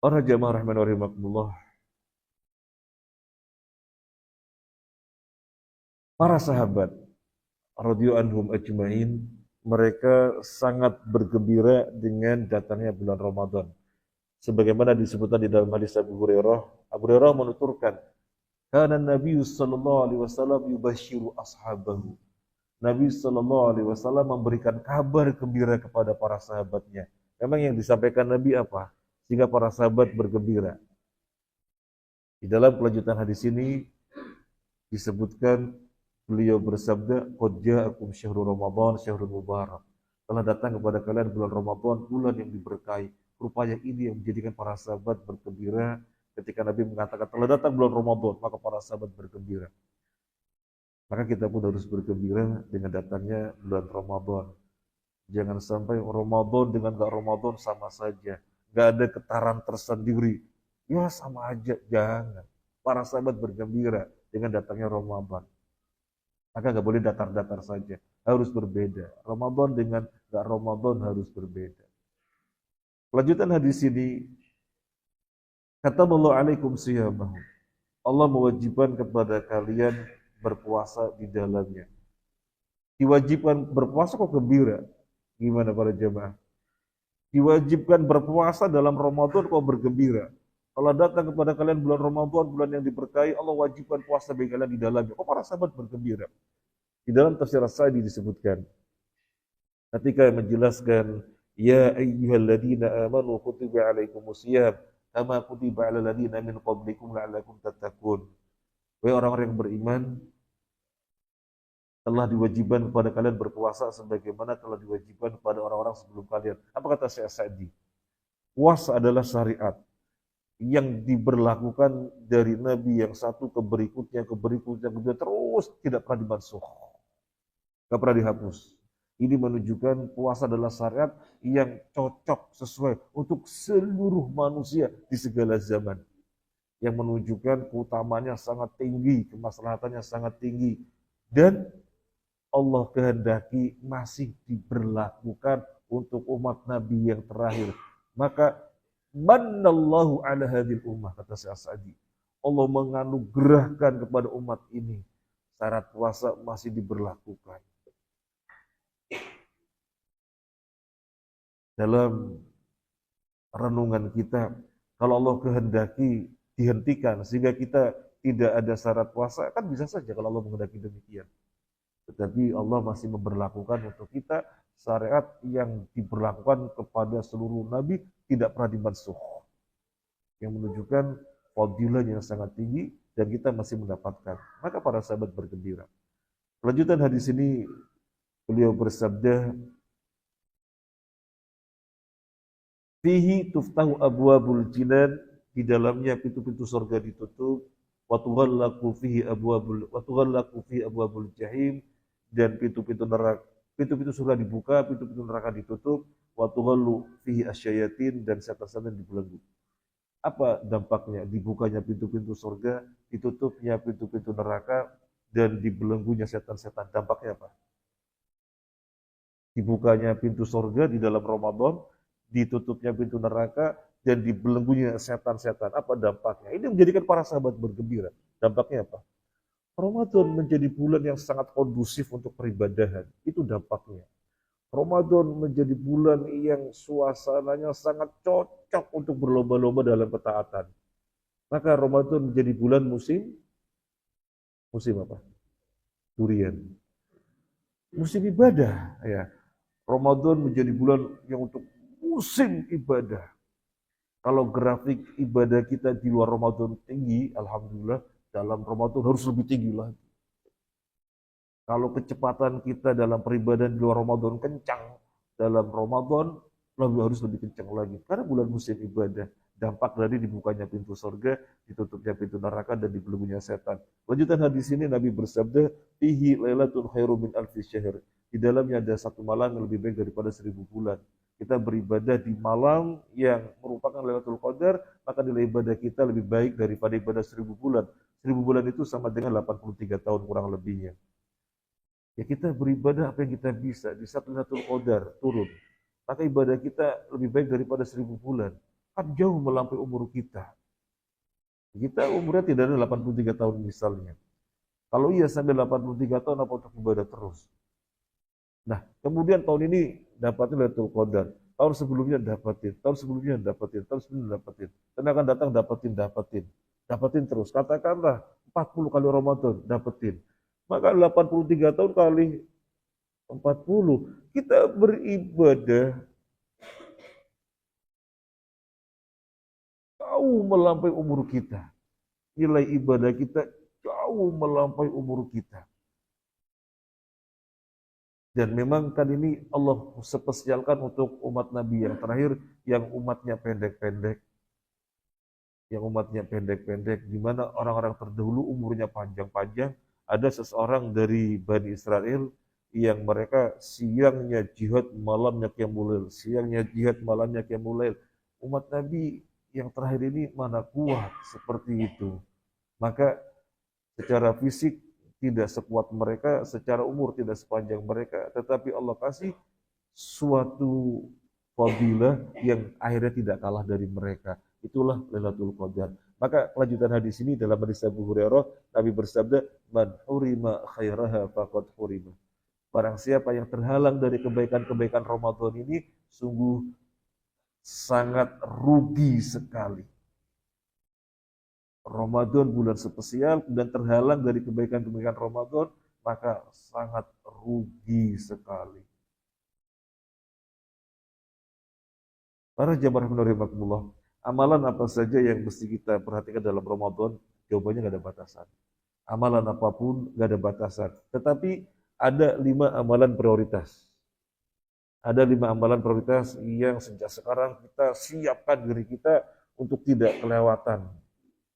Para jamaah rahman wa rahimakumullah, para sahabat radhiyallahu anhum ajmain, mereka sangat bergembira dengan datangnya bulan Ramadan. Sebagaimana disebutkan di dalam hadis Abu Hurairah menuturkan, "Kana Nabi sallallahu alaihi wasallam yubashiru ashabahu." Nabi sallallahu alaihi wasallam memberikan kabar gembira kepada para sahabatnya. Memang yang disampaikan Nabi apa? Sehingga para sahabat bergembira. Di dalam kelanjutan hadis ini disebutkan beliau bersabda, "Qad ja'akum syahrul Ramadan, syahrul mubarak." Telah datang kepada kalian bulan Ramadan, bulan yang diberkahi. Rupanya ini yang menjadikan para sahabat bergembira ketika Nabi mengatakan telah datang bulan Ramadan, maka para sahabat bergembira. Maka kita pun harus bergembira dengan datangnya bulan Ramadan. Jangan sampai Ramadan dengan gak Ramadan sama saja. Gak ada getaran tersendiri. Ya sama aja, jangan. Para sahabat bergembira dengan datangnya Ramadan. Maka gak boleh datar-datar saja. Harus berbeda. Ramadan dengan gak Ramadan harus berbeda. Lanjutan hadis ini, kataballahu alaikum siyamahu. Allah mewajibkan kepada kalian berpuasa di dalamnya. Diwajibkan berpuasa kok gembira? Gimana para jemaah? Diwajibkan berpuasa dalam Ramadan kok bergembira? Kalau datang kepada kalian bulan Ramadan, bulan yang diberkahi, Allah wajibkan puasa bagi kalian di dalamnya. Kok para sahabat bergembira? Di dalam tafsir As-Sa'di disebutkan, ketika menjelaskan, "Ya ayyuhalladzina amanu kutiba alaikumusiyam kama kutiba alal ladzina min qablikum la'allakum tattaqun." Wahai orang-orang yang beriman, telah diwajibkan kepada kalian berpuasa sebagaimana telah diwajibkan kepada orang-orang sebelum kalian. Apa kata Syekh Sa'di? Puasa adalah syariat yang diberlakukan dari Nabi yang satu ke berikutnya, terus tidak pernah dimansuh. Tidak pernah dihapus. Ini menunjukkan puasa adalah syariat yang cocok sesuai untuk seluruh manusia di segala zaman. Yang menunjukkan keutamaannya sangat tinggi, kemaslahatannya sangat tinggi. Dan Allah kehendaki masih diberlakukan untuk umat Nabi yang terakhir. Maka manallahu ala hadil ummah, kata Syekh Sa'di. Allah menganugerahkan kepada umat ini syarat puasa masih diberlakukan. Dalam renungan kita, kalau Allah kehendaki dihentikan sehingga kita tidak ada syarat puasa, kan bisa saja kalau Allah menghendaki demikian. Tetapi Allah masih memberlakukan untuk kita syariat yang diberlakukan kepada seluruh nabi tidak pernah dimansuh. Yang menunjukkan fadilah yang sangat tinggi dan kita masih mendapatkan. Maka para sahabat bergembira. Kelanjutan hadis ini beliau bersabda, "Fihi tuftahu abwabul jinan." Di dalamnya pintu-pintu surga ditutup. Wa tughallaku fihi abwabul jahim. Dan pintu-pintu neraka, pintu-pintu surga dibuka, pintu-pintu neraka ditutup. Wa tughallu fihi asyayatin, dan setan-setan dibelenggu. Apa dampaknya? Dibukanya pintu-pintu surga, ditutupnya pintu-pintu neraka, dan dibelenggunya setan-setan. Dampaknya apa? Dibukanya pintu surga di dalam Ramadan, ditutupnya pintu neraka, dan dibelenggunya setan-setan. Apa dampaknya? Ini menjadikan para sahabat bergembira. Dampaknya apa? Ramadan menjadi bulan yang sangat kondusif untuk peribadahan. Itu dampaknya. Ramadan menjadi bulan yang suasananya sangat cocok untuk berlomba-lomba dalam ketaatan. Maka Ramadan menjadi bulan musim apa? Durian. Musim ibadah, ya. Ramadan menjadi bulan yang untuk musim ibadah. Kalau grafik ibadah kita di luar Ramadan tinggi, alhamdulillah, dalam Ramadan harus lebih tinggi lagi. Kalau kecepatan kita dalam peribadahan di luar Ramadan kencang, dalam Ramadan harus lebih kencang lagi. Karena bulan musim ibadah, dampak dari dibukanya pintu surga, ditutupnya pintu neraka, dan dibelenggunya setan. Lanjutan hadis ini Nabi bersabda, "Fihi lailatul khairu min alfi syahr." Di dalamnya ada satu malam yang lebih baik daripada 1000 bulan. Kita beribadah di malam yang merupakan Lailatul Qadar, maka nilai ibadah kita lebih baik daripada ibadah 1000 bulan. 1000 bulan itu sama dengan 83 tahun kurang lebihnya. Ya kita beribadah apa yang kita bisa. Di saat Lailatul Qadar turun, maka ibadah kita lebih baik daripada 1000 bulan. kan jauh melampaui umur kita. Kita umurnya tidak ada 83 tahun misalnya. Kalau iya sampai 83 tahun apa untuk ibadah terus? Nah, kemudian tahun ini dapatin Lailatul Qadar. Tahun sebelumnya dapatin, tahun sebelumnya dapatin, tahun sebelumnya dapatin. Dan akan datang dapatin. Dapatin terus. Katakanlah 40 kali Ramadan dapatin. Maka 83 tahun kali 40. Kita beribadah jauh melampaui umur kita. Nilai ibadah kita jauh melampaui umur kita. Dan memang kan ini Allah spesialkan untuk umat Nabi yang terakhir, yang umatnya pendek-pendek. Yang umatnya pendek-pendek, di mana orang-orang terdahulu umurnya panjang-panjang. Ada seseorang dari Bani Israel yang mereka siangnya jihad, malamnya qiyamul lail. Siangnya jihad, malamnya qiyamul lail. Umat Nabi yang terakhir ini mana kuat seperti itu. Maka secara fisik tidak sekuat mereka, secara umur tidak sepanjang mereka, tetapi Allah kasih suatu fadilah yang akhirnya tidak kalah dari mereka. Itulah Lailatul Qadar. Maka kelanjutan hadis ini dalam hadis Abu Hurairah, Nabi bersabda, "Man hurima khairaha faqad hurima." Barang siapa yang terhalang dari kebaikan-kebaikan Ramadan ini, sungguh sangat rugi sekali. Ramadan bulan spesial dan terhalang dari kebaikan-kebaikan Ramadan, maka sangat rugi sekali. Para jamaah rahimakumullah, amalan apa saja yang mesti kita perhatikan dalam Ramadan? Jawabannya nggak ada batasan. Amalan apapun nggak ada batasan. Tetapi ada 5 amalan prioritas. Ada 5 amalan prioritas yang sejak sekarang kita siapkan diri kita untuk tidak kelewatan.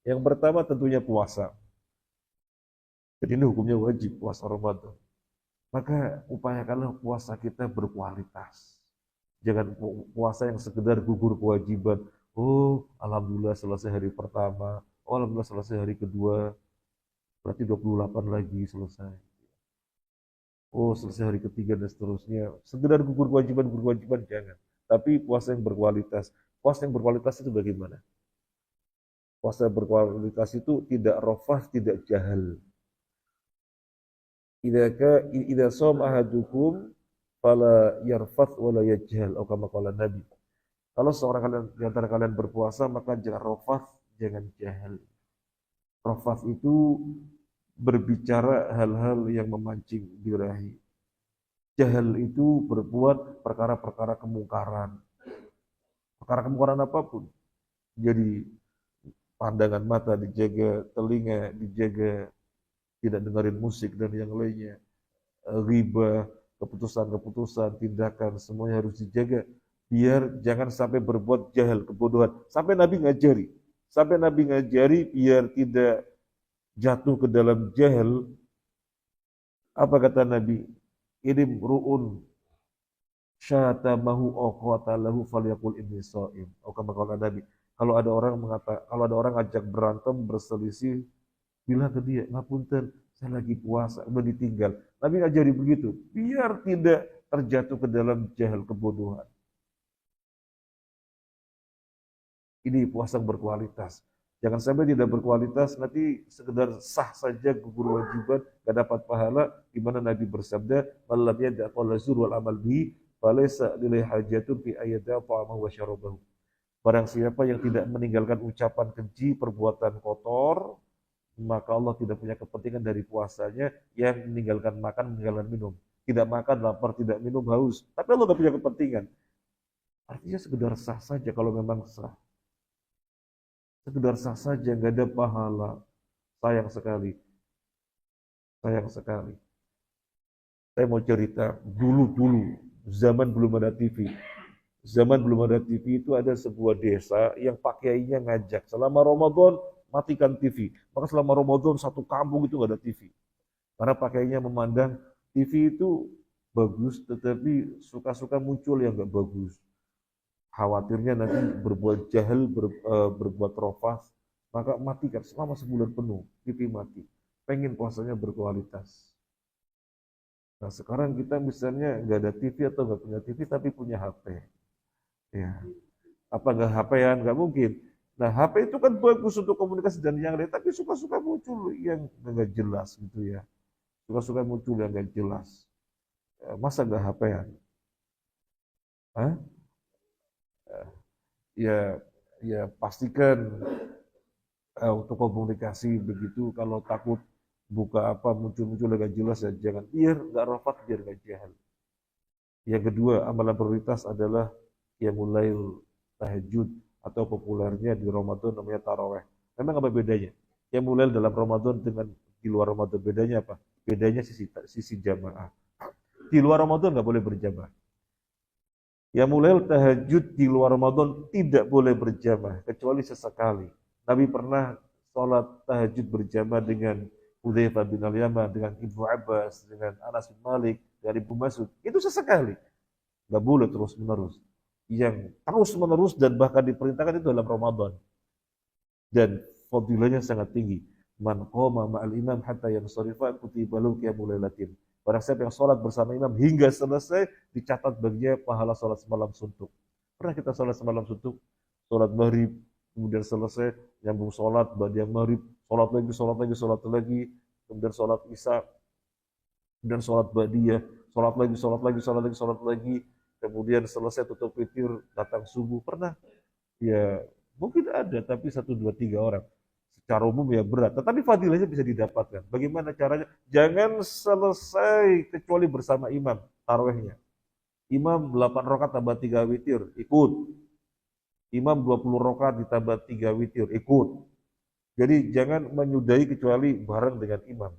Yang pertama tentunya puasa. Jadi ini hukumnya wajib puasa Ramadan. Maka upayakanlah puasa kita berkualitas. Jangan puasa yang sekedar gugur kewajiban. Oh, alhamdulillah selesai hari pertama. Oh, alhamdulillah selesai hari kedua. Berarti 28 lagi selesai. Oh, selesai hari ketiga dan seterusnya. Sekedar gugur kewajiban jangan. Tapi puasa yang berkualitas. Puasa yang berkualitas itu bagaimana? Puasa berkualitas itu tidak rofah, tidak jahal. Idza shom ahadukum fala yarfath wala yajhal, atau kama qala Nabi. Kalau seorang kalian di antara kalian berpuasa, maka jangan rofah, jangan jahal. Rofah itu berbicara hal-hal yang memancing birahi. Jahal itu berbuat perkara-perkara kemungkaran. Perkara kemungkaran apapun. Jadi pandangan mata dijaga, telinga dijaga, tidak dengerin musik dan yang lainnya, riba, keputusan-keputusan, tindakan, semuanya harus dijaga, biar jangan sampai berbuat jahil, kebodohan. Sampai Nabi ngajari biar tidak jatuh ke dalam jahil. Apa kata Nabi? Idim ru'un syatamahu aqwatalahu falyaqul inni shaim. Atau kata Nabi, kalau ada orang ngajak berantem, berselisih, bilang ke dia, ngapunten, saya lagi puasa, udah ditinggal. Nabi ngajari begitu, biar tidak terjatuh ke dalam jahil, kebodohan. Ini puasa berkualitas. Jangan sampai tidak berkualitas, nanti sekedar sah saja gugur wajiban, gak dapat pahala, di mana Nabi bersabda, "Man lam yada' qawla zur wal amal bihi, falaysa lillahi hajatun fi ayyada ta'amahu wa syarabahu." Barang siapa yang tidak meninggalkan ucapan keji, perbuatan kotor, maka Allah tidak punya kepentingan dari puasanya yang meninggalkan makan, meninggalkan minum. Tidak makan, lapar, tidak minum, haus. Tapi Allah tidak punya kepentingan. Artinya sekedar sah saja kalau memang sah. Sekedar sah saja, nggak ada pahala. Sayang sekali. Sayang sekali. Saya mau cerita, dulu-dulu, zaman belum ada TV. Zaman belum ada TV itu ada sebuah desa yang pak kiainya ngajak, selama Ramadan matikan TV. Maka selama Ramadan satu kampung itu nggak ada TV. Karena pakainya memandang TV itu bagus, tetapi suka-suka muncul yang nggak bagus. Khawatirnya nanti berbuat jahil, berbuat rofas, maka matikan selama sebulan penuh, TV mati. Pengen puasanya berkualitas. Nah sekarang kita misalnya nggak ada TV atau nggak punya TV, tapi punya HP. Ya. Apa nggak HP-an? Nggak mungkin. Nah, HP itu kan bagus untuk komunikasi dan yang lain, tapi suka-suka muncul yang nggak jelas gitu ya. Suka-suka muncul yang nggak jelas. Masa nggak HP-an? Hah? Ya, ya pastikan untuk komunikasi begitu. Kalau takut buka apa muncul-muncul yang nggak jelas ya jangan. Biar nggak rafat, biar nggak jahil. Yang kedua, amalan prioritas adalah mulai tahajud atau populernya di Ramadan namanya taraweh. Memang apa bedanya? Mulai dalam Ramadan dengan di luar Ramadan bedanya apa? Bedanya sisi jamaah. Di luar Ramadan nggak boleh berjamaah. Mulai tahajud di luar Ramadan tidak boleh berjamaah kecuali sesekali. Nabi pernah sholat tahajud berjamaah dengan Hudzaifah bin Al-Yaman, dengan Ibnu Abbas, dengan Anas bin Malik, dari Ibnu Mas'ud. Itu sesekali. Nggak boleh terus-menerus. Yang terus-menerus dan bahkan diperintahkan itu dalam Ramadan. Dan fadilahnya sangat tinggi. Man qoma ma'al imam hatta yansarifa kutiba lahu qiyamul lailatin. Barang siapa yang sholat bersama imam hingga selesai, dicatat baginya pahala sholat semalam suntuk. Pernah kita sholat semalam suntuk? Sholat maghrib, kemudian selesai, nyambung sholat, ba'da maghrib, sholat lagi, kemudian sholat isya, kemudian sholat ba'diyah, sholat lagi, kemudian selesai tutup witir, datang subuh. Pernah? Ya, mungkin ada, tapi 1, 2, 3 orang. Secara umum ya berat, tetapi fadilahnya bisa didapatkan. Bagaimana caranya? Jangan selesai kecuali bersama imam tarawihnya. Imam 8 rakaat tambah 3 witir, ikut. Imam 20 rakaat ditambah 3 witir, ikut. Jadi jangan menyudahi kecuali bareng dengan imam.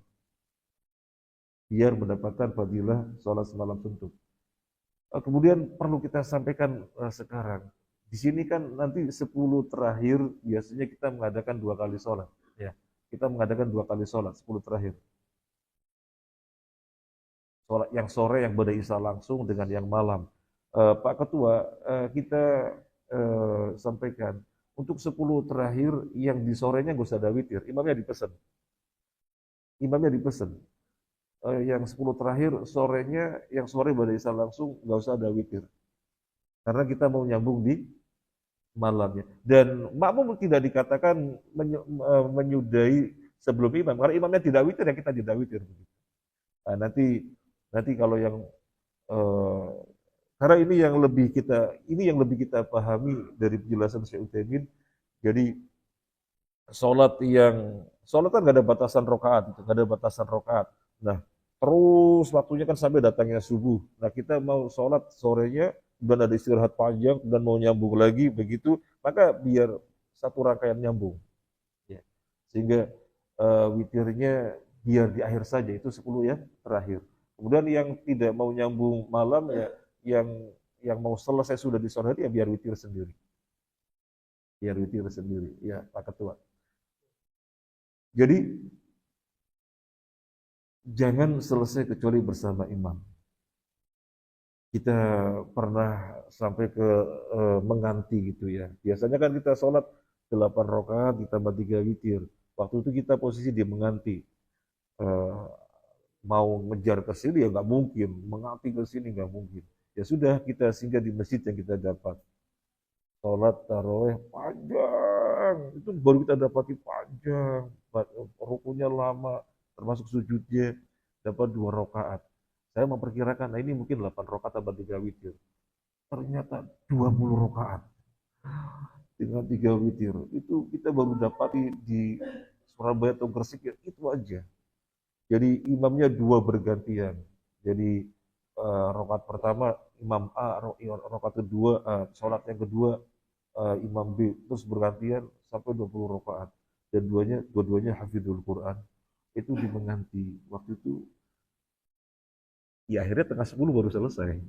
Biar mendapatkan fadilah sholat semalam suntuk. Kemudian perlu kita sampaikan sekarang, di sini kan nanti 10 terakhir biasanya kita mengadakan 2 kali sholat. Ya, kita mengadakan 2 kali sholat 10 terakhir. Sholat yang sore yang pada isya langsung dengan yang malam. Pak Ketua, kita sampaikan untuk 10 terakhir yang di sorenya nggak usah ada witir, imamnya dipesan. Yang 10 terakhir sorenya, yang sore pada isya langsung nggak usah ada witir. Karena kita mau nyambung di malamnya. Dan makmum tidak dikatakan menyudahi sebelum imam. Karena imamnya tidak witir, ya kita tidak witir. Nah, nanti kalau yang karena ini yang lebih kita pahami dari penjelasan Syekh Utsaimin. Jadi sholat kan nggak ada batasan rokaat, nggak ada batasan rokaat. Nah, terus waktunya kan sampai datangnya subuh. Nah, kita mau sholat sorenya dan ada istirahat panjang dan mau nyambung lagi begitu, maka biar satu rangkaian nyambung. Ya. Sehingga witirnya biar di akhir saja, itu 10 yang terakhir. Kemudian yang tidak mau nyambung malam ya, yang mau selesai sudah di sore hari ya biar witir sendiri. Ya Pak Ketua. Jadi jangan selesai kecuali bersama imam. Kita pernah sampai ke mengganti gitu ya. Biasanya kan kita sholat 8 rakaat ditambah 3 witir. Waktu itu kita posisi di mengganti. Mau ngejar ke sini ya nggak mungkin, mengganti ke sini nggak mungkin. Ya sudah, kita singgah di masjid yang kita dapat. Sholat tarawih panjang, itu baru kita dapati panjang. Rukunya lama, termasuk sujudnya dapat 2 rakaat. Saya memperkirakan, nah ini mungkin 8 rakaat tambah 3 witir. Ternyata 20 rakaat dengan 3 witir. Itu kita baru dapati di Surabaya atau Gresik ya, itu aja. Jadi imamnya 2 bergantian. Jadi rakaat pertama imam A, rakaat kedua, sholat yang kedua imam B, terus bergantian sampai 20 rakaat. Dan dua-duanya hafidhul Quran. Itu dimenganti. Waktu itu ya akhirnya tengah 10 baru selesai.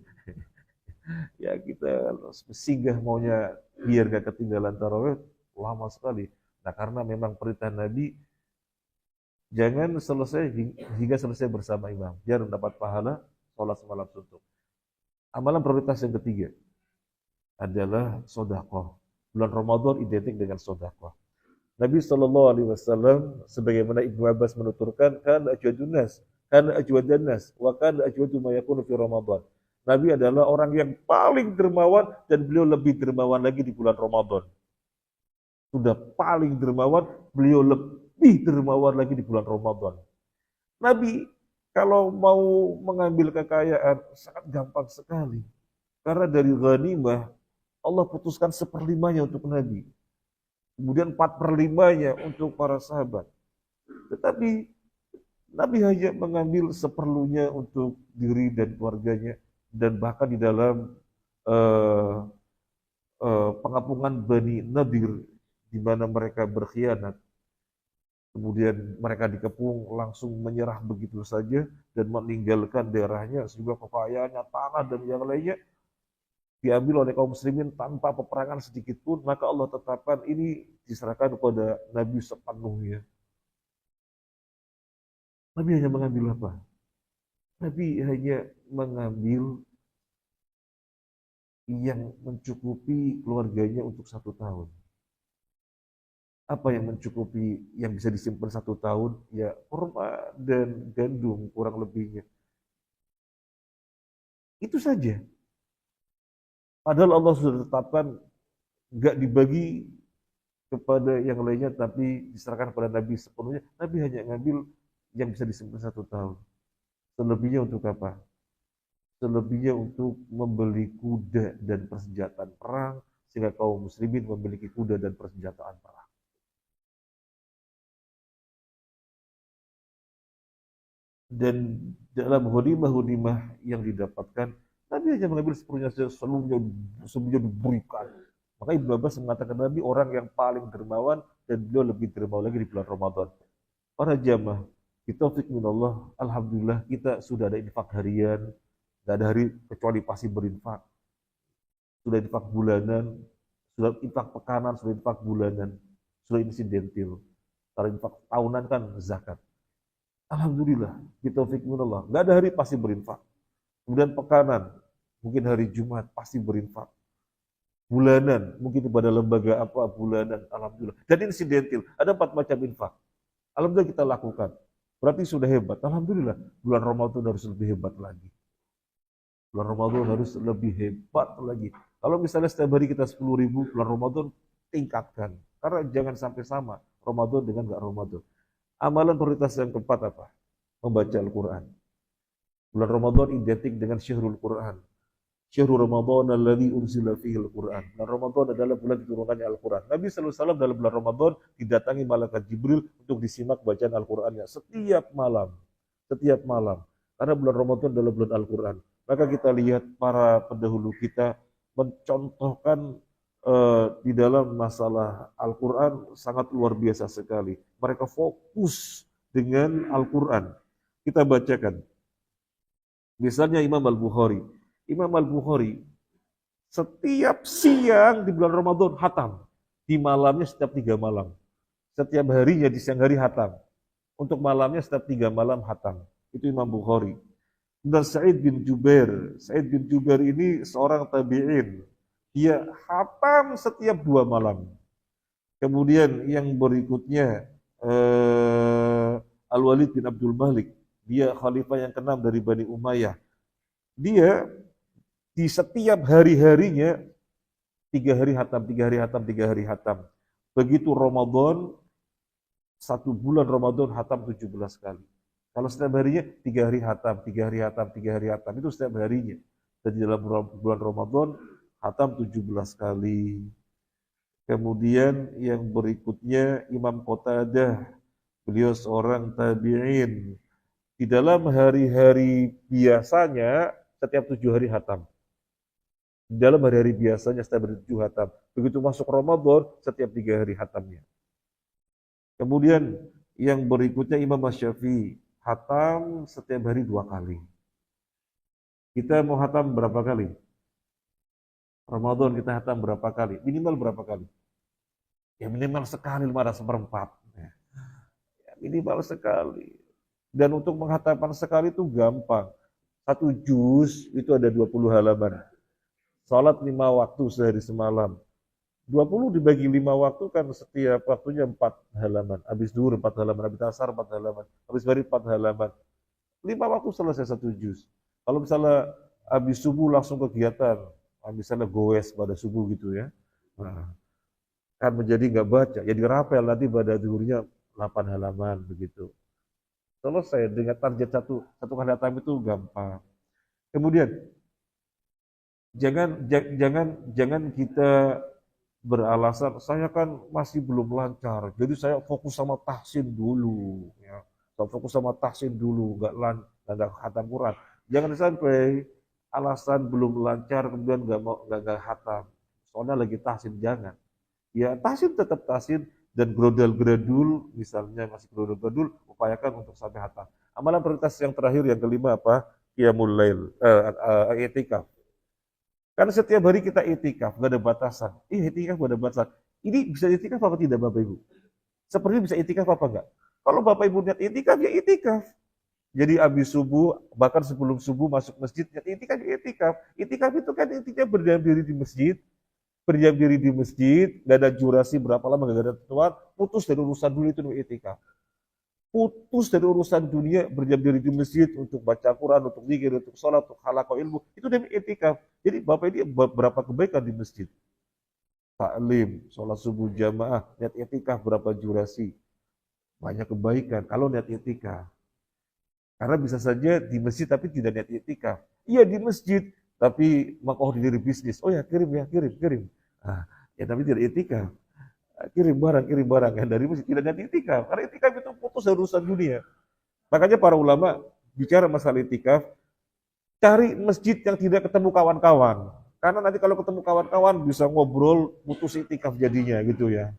Ya kita singgah maunya biar gak ketinggalan tarawih lama sekali. Nah karena memang perintah Nabi jangan selesai hingga selesai bersama imam, biar mendapat pahala sholat semalam suntuk. Amalan prioritas yang ketiga adalah sedekah. Bulan Ramadan identik dengan sedekah. Nabi SAW sebagaimana Ibnu Abbas menuturkan, kan ajwadun nas, wa kan ajwadu ma yakunu fi Ramadan. Nabi adalah orang yang paling dermawan dan beliau lebih dermawan lagi di bulan Ramadan. Sudah paling dermawan, beliau lebih dermawan lagi di bulan Ramadan. Nabi kalau mau mengambil kekayaan sangat gampang sekali. Karena dari ghanimah Allah putuskan 1/5-nya untuk Nabi. Kemudian 4/5-nya untuk para sahabat. Tetapi Nabi hanya mengambil seperlunya untuk diri dan keluarganya, dan bahkan di dalam uh, pengapungan Bani Nadir di mana mereka berkhianat. Kemudian mereka dikepung langsung menyerah begitu saja dan meninggalkan daerahnya sehingga kekayaannya, tanah dan yang lainnya diambil oleh kaum muslimin tanpa peperangan sedikit pun, maka Allah tetapkan ini diserahkan kepada Nabi sepenuhnya. Nabi hanya mengambil apa? Nabi hanya mengambil yang mencukupi keluarganya untuk 1 tahun. Apa yang mencukupi yang bisa disimpan 1 tahun? Ya kurma dan gandum kurang lebihnya. Itu saja. Padahal Allah sudah tetapkan nggak dibagi kepada yang lainnya, tapi diserahkan kepada Nabi sepenuhnya. Nabi hanya ngambil yang bisa disimpan 1 tahun. Selebihnya untuk apa? Selebihnya untuk membeli kuda dan persenjataan perang, sehingga kaum muslimin memiliki kuda dan persenjataan perang. Dan dalam ghanimah yang didapatkan, Nabi hanya mengambil sepenuhnya, seluruhnya diberikan. Maka Ibnu Abbas mengatakan Nabi orang yang paling dermawan dan beliau lebih dermawan lagi di bulan Ramadan. Para jamaah, taufik minallah, alhamdulillah kita sudah ada infak harian, tidak ada hari kecuali pasti berinfak. Sudah infak bulanan, sudah infak pekanan, sudah infak bulanan, sudah insidentil. Kalau infak tahunan kan zakat. Alhamdulillah, taufik minallah. Nggak ada hari pasti berinfak. Kemudian pekanan, mungkin hari Jumat pasti berinfak. Bulanan, mungkin kepada lembaga apa bulanan, alhamdulillah. Dan insidentil, ada 4 macam infak. Alhamdulillah kita lakukan. Berarti sudah hebat. Alhamdulillah, bulan Ramadan harus lebih hebat lagi. Bulan Ramadan harus lebih hebat lagi. Kalau misalnya setiap hari kita 10.000, bulan Ramadan tingkatkan. Karena jangan sampai sama Ramadan dengan nggak Ramadan. Amalan prioritas yang keempat apa? Membaca Al-Quran. Bulan Ramadan identik dengan syahrul Quran. Syahrul Ramadan alladzi unzila fihi Al-Quran. Bulan Ramadan adalah bulan diturunkannya Al-Quran. Nabi SAW dalam bulan Ramadan didatangi malaikat Jibril untuk disimak bacaan Al-Qurannya setiap malam. Setiap malam. Karena bulan Ramadan adalah bulan Al-Quran. Maka kita lihat para pendahulu kita mencontohkan di dalam masalah Al-Quran sangat luar biasa sekali. Mereka fokus dengan Al-Quran. Kita bacakan. Misalnya Imam Al-Bukhari. Imam Al-Bukhari setiap siang di bulan Ramadan hatam. Di malamnya setiap 3 malam. Setiap harinya di siang hari hatam. Untuk malamnya setiap 3 malam hatam. Itu Imam Bukhari. Dan Sa'id bin Jubair. Sa'id bin Jubair ini seorang tabi'in. Dia hatam setiap 2 malam. Kemudian yang berikutnya Al-Walid bin Abdul Malik. Dia khalifah yang ke-6 dari Bani Umayyah. Dia di setiap hari-harinya 3 hari hatam, 3 hari hatam, 3 hari hatam. Begitu Ramadan, 1 bulan Ramadan hatam 17 kali. Kalau setiap harinya 3 hari hatam, 3 hari hatam, 3 hari hatam. Itu setiap harinya. Dan di dalam bulan Ramadan hatam 17 kali. Kemudian yang berikutnya Imam Qatadah, beliau seorang tabi'in. Di dalam hari-hari biasanya setiap 7 hari hatam. Di dalam hari-hari biasanya setiap hari 7 hatam. Begitu masuk Ramadan setiap 3 hari hatamnya. Kemudian yang berikutnya Imam Syafi'i, hatam setiap hari 2 kali. Kita mau hatam berapa kali? Ramadan kita hatam berapa kali? Minimal berapa kali? Ya minimal sekali 5/4. Ya, minimal sekali. Dan untuk menghatamkan sekali itu gampang. 1 juz itu ada 20 halaman. Salat 5 waktu sehari semalam. 20 dibagi 5 waktu kan setiap waktunya 4 halaman. Habis zuhur 4 halaman, habis asar 4 halaman, habis maghrib 4 halaman. 5 waktu selesai 1 juz. Kalau misalnya habis subuh langsung kegiatan, misalnya goes pada subuh gitu ya. Nah, kan menjadi nggak baca, jadi rapel nanti pada zuhurnya 8 halaman begitu. Selesai dengan target satu kali hatam itu gampang. Kemudian jangan kita beralasan saya kan masih belum lancar, jadi saya fokus sama tahsin dulu, ya. Saya fokus sama tahsin dulu, nggak khatam Quran. Jangan sampai alasan belum lancar kemudian nggak khatam. Soalnya lagi tahsin, jangan. Ya tahsin tetap tahsin dan gradul misalnya masih gradul upayakan untuk sampai khatam. Amalan prioritas yang terakhir yang kelima apa? Qiyamul lail, i'tikaf. Karena setiap hari kita itikaf, nggak ada batasan. Itikaf nggak ada batasan. Ini bisa itikaf apa tidak Bapak Ibu? Seperti bisa itikaf apa enggak? Kalau Bapak Ibu niat itikaf, ya itikaf. Jadi habis subuh, bahkan sebelum subuh masuk masjid, niat itikaf, ya itikaf. Itikaf itu kan intinya berdiam diri di masjid, berdiam diri di masjid, nggak ada durasi berapa lama, nggak ada tentuan, putus dari urusan dulu itu itikaf. Putus dari urusan dunia, berdiam diri di masjid untuk baca Quran, untuk zikir, untuk sholat, untuk halaqah ilmu, itu demi etikaf. Jadi Bapak ini berapa kebaikan di masjid? Taklim, sholat subuh jamaah, niat etikaf berapa durasi? Banyak kebaikan kalau niat etikaf. Karena bisa saja di masjid tapi tidak niat etikaf. Iya di masjid, tapi mengkoordinir bisnis. Oh ya kirim ya, kirim. Nah, ya tapi tidak etikaf. Kirim barang yang dari masjid, tidak niat itikaf. Karena itikaf itu putus dari urusan dunia. Makanya para ulama bicara masalah itikaf, cari masjid yang tidak ketemu kawan-kawan. Karena nanti kalau ketemu kawan-kawan bisa ngobrol, putus itikaf jadinya gitu ya.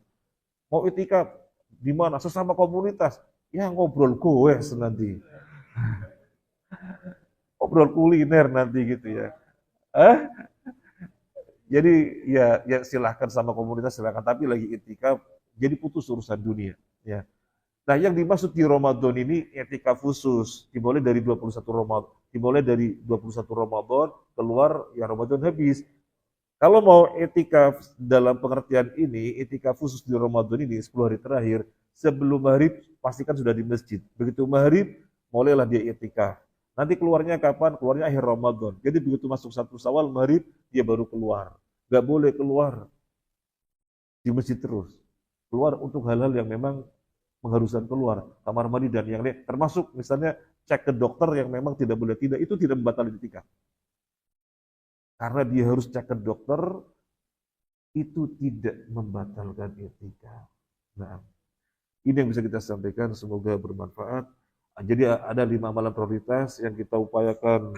Mau itikaf di mana? Sesama komunitas. Ya ngobrol goes nanti. Ngobrol kuliner nanti gitu ya. Jadi ya silahkan sama komunitas silahkan, tapi lagi itikaf jadi putus urusan dunia. Ya. Nah yang dimaksud di Ramadan ini itikaf khusus, dimulai dari 21 Ramadan, keluar ya Ramadan habis. Kalau mau itikaf dalam pengertian ini, itikaf khusus di Ramadan ini 10 hari terakhir, sebelum maghrib pastikan sudah di masjid. Begitu maghrib mulailah dia itikaf. Nanti keluarnya kapan? Keluarnya akhir Ramadan. Jadi begitu masuk 1 Syawal maghrib dia baru keluar. Gak boleh keluar di masjid terus. Keluar untuk hal-hal yang memang mengharuskan keluar. Kamar mandi dan yang lain. Termasuk misalnya cek ke dokter yang memang tidak boleh tidak. Itu tidak membatalkan itikaf. Karena dia harus cek ke dokter, itu tidak membatalkan itikaf. Nah, ini yang bisa kita sampaikan. Semoga bermanfaat. Jadi ada 5 amalan prioritas yang kita upayakan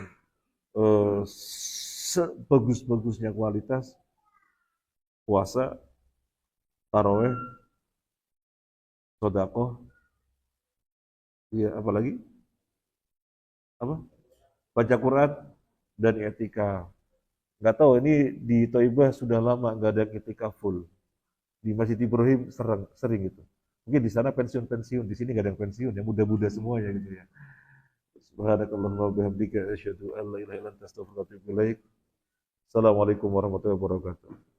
sebagus-bagusnya kualitas. Puasa, taraweh, sedekah, ya apalagi? Apa? Baca Quran dan i'tikaf. Nggak tahu ini di Thaibah sudah lama nggak ada i'tikaf full. Di Masjid Ibrahim sering itu. Mungkin di sana pensiun, di sini nggak ada yang pensiun, ya muda-muda semuanya gitu ya. Subhanakallahumma wa bihamdika asyhadu an la ilaha illa anta astaghfiruka wa atubu ilaik. Assalamualaikum warahmatullahi wabarakatuh.